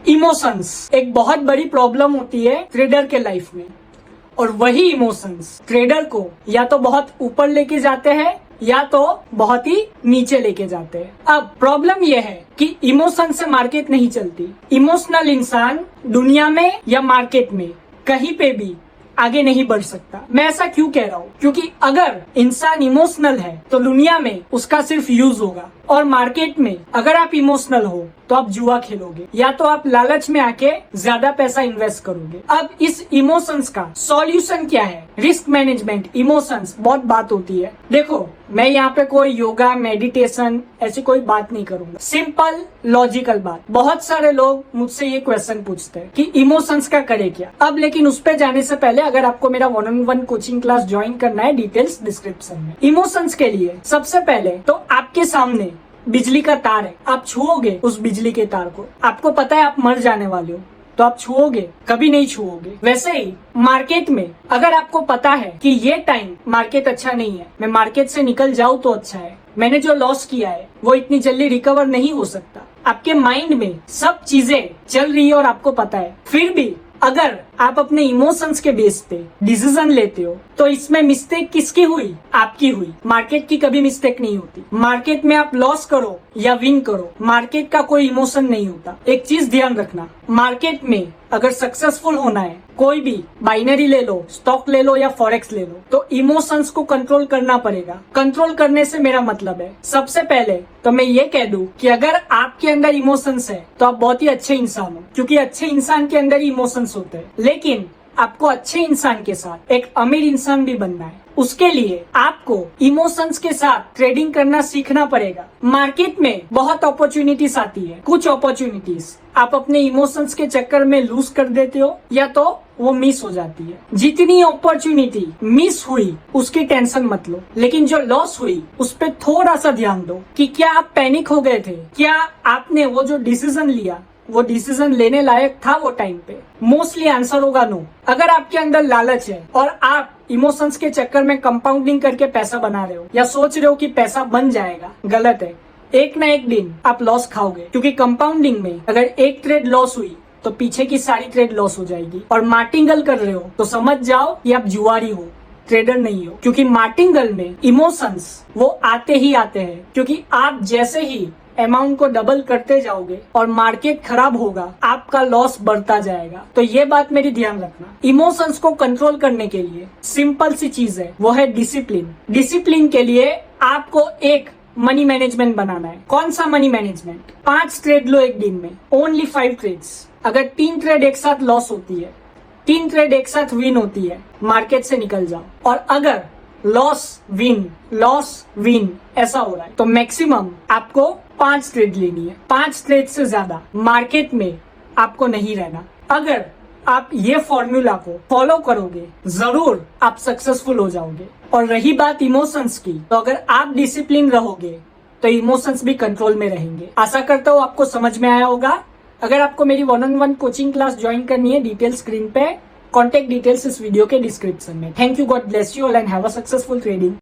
Emotions एक बहुत बड़ी प्रॉब्लम होती है ट्रेडर के लाइफ में, और वही इमोशंस ट्रेडर को या तो बहुत ऊपर लेके जाते हैं या तो बहुत ही नीचे लेके जाते हैं। अब प्रॉब्लम यह है कि इमोशन से मार्केट नहीं चलती। इमोशनल इंसान दुनिया में या मार्केट में कहीं पे भी आगे नहीं बढ़ सकता। मैं ऐसा क्यों कह रहा हूँ? क्योंकि अगर इंसान इमोशनल है तो दुनिया में उसका सिर्फ यूज होगा, और मार्केट में अगर आप इमोशनल हो तो आप जुआ खेलोगे या तो आप लालच में आके ज्यादा पैसा इन्वेस्ट करोगे। अब इस इमोशंस का सॉल्यूशन क्या है? Risk management. इमोशंस बहुत बात होती है। देखो, मैं यहाँ पे कोई योगा मेडिटेशन ऐसी कोई बात नहीं करूंगा, सिंपल लॉजिकल बात। बहुत सारे लोग मुझसे ये क्वेश्चन पूछते हैं कि इमोशंस का करे क्या। अब लेकिन उस पे जाने से पहले अगर आपको मेरा 1-on-1 कोचिंग क्लास ज्वाइन करना है, डिटेल्स डिस्क्रिप्शन में। इमोशंस के लिए सबसे पहले तो आपके सामने बिजली का तार है, आप छुओगे उस बिजली के तार को, आपको पता है आप मर जाने वाले हो तो आप छुओगे? कभी नहीं छुओगे। वैसे ही मार्केट में अगर आपको पता है कि ये टाइम मार्केट अच्छा नहीं है, मैं मार्केट से निकल जाऊं तो अच्छा है, मैंने जो लॉस किया है वो इतनी जल्दी रिकवर नहीं हो सकता, आपके माइंड में सब चीजें चल रही है और आपको पता है, फिर भी अगर आप अपने इमोशंस के बेस पे डिसीजन लेते हो तो इसमें मिस्टेक किसकी हुई? आपकी हुई। मार्केट की कभी मिस्टेक नहीं होती। मार्केट में आप लॉस करो या विन करो, मार्केट का कोई इमोशन नहीं होता। एक चीज ध्यान रखना, मार्केट में अगर सक्सेसफुल होना है, कोई भी बाइनरी ले लो, स्टॉक ले लो या फॉरेक्स ले लो, तो इमोशंस को कंट्रोल करना पड़ेगा। कंट्रोल करने से मेरा मतलब है, सबसे पहले तो मैं ये कह दूं कि अगर आपके अंदर इमोशंस है तो आप बहुत ही अच्छे इंसान हो, क्योंकि अच्छे इंसान के अंदर इमोशंस होते हैं। लेकिन आपको अच्छे इंसान के साथ एक अमीर इंसान भी बनना है। उसके लिए आपको इमोशंस के साथ ट्रेडिंग करना सीखना पड़ेगा। मार्केट में बहुत अपॉर्चुनिटीज आती है, कुछ अपॉर्चुनिटीज आप अपने इमोशंस के चक्कर में लूज कर देते हो या तो वो मिस हो जाती है। जितनी अपॉर्चुनिटी मिस हुई उसकी टेंशन मत लो, लेकिन जो लॉस हुई उस पर थोड़ा सा ध्यान दो कि क्या आप पैनिक हो गए थे, क्या आपने वो जो डिसीजन लिया वो डिसीजन लेने लायक था वो टाइम पे? मोस्टली आंसर होगा नो। अगर आपके अंदर लालच है और आप इमोशंस के चक्कर में कंपाउंडिंग करके पैसा बना रहे हो या सोच रहे हो कि पैसा बन जाएगा, गलत है। एक ना एक दिन आप लॉस खाओगे, क्योंकि कंपाउंडिंग में अगर एक ट्रेड लॉस हुई तो पीछे की सारी ट्रेड लॉस हो जाएगी। और मार्टिंगल कर रहे हो तो समझ जाओ कि आप जुआरी हो, ट्रेडर नहीं हो। क्योंकि मार्टिंगल में इमोशंस वो आते ही आते हैं, क्योंकि आप जैसे ही अमाउंट को डबल करते जाओगे और मार्केट खराब होगा, आपका लॉस बढ़ता जाएगा। तो ये बात मेरी ध्यान रखना। इमोशंस को कंट्रोल करने के लिए सिंपल सी चीज है, वो है डिसिप्लिन। डिसिप्लिन के लिए आपको एक मनी मैनेजमेंट बनाना है। कौन सा मनी मैनेजमेंट? 5 ट्रेड लो एक दिन में, ओनली 5 ट्रेड्स। अगर 3 ट्रेड एक साथ लॉस होती है, 3 ट्रेड एक साथ विन होती है, मार्केट से निकल जाओ। और अगर लॉस विन ऐसा हो रहा है तो मैक्सिमम आपको 5 ट्रेड लेनी है। 5 ट्रेड से ज्यादा मार्केट में आपको नहीं रहना। अगर आप ये फॉर्मूला को फॉलो करोगे जरूर आप सक्सेसफुल हो जाओगे। और रही बात इमोशंस की, तो अगर आप डिसिप्लिन रहोगे तो इमोशंस भी कंट्रोल में रहेंगे। आशा करता हूँ आपको समझ में आया होगा। अगर आपको मेरी 1-on-1 कोचिंग क्लास ज्वाइन करनी है, डिटेल स्क्रीन पे, कॉन्टेक्ट डिटेल्स इस वीडियो के डिस्क्रिप्शन में। Thank you, God bless you all and have a successful trading.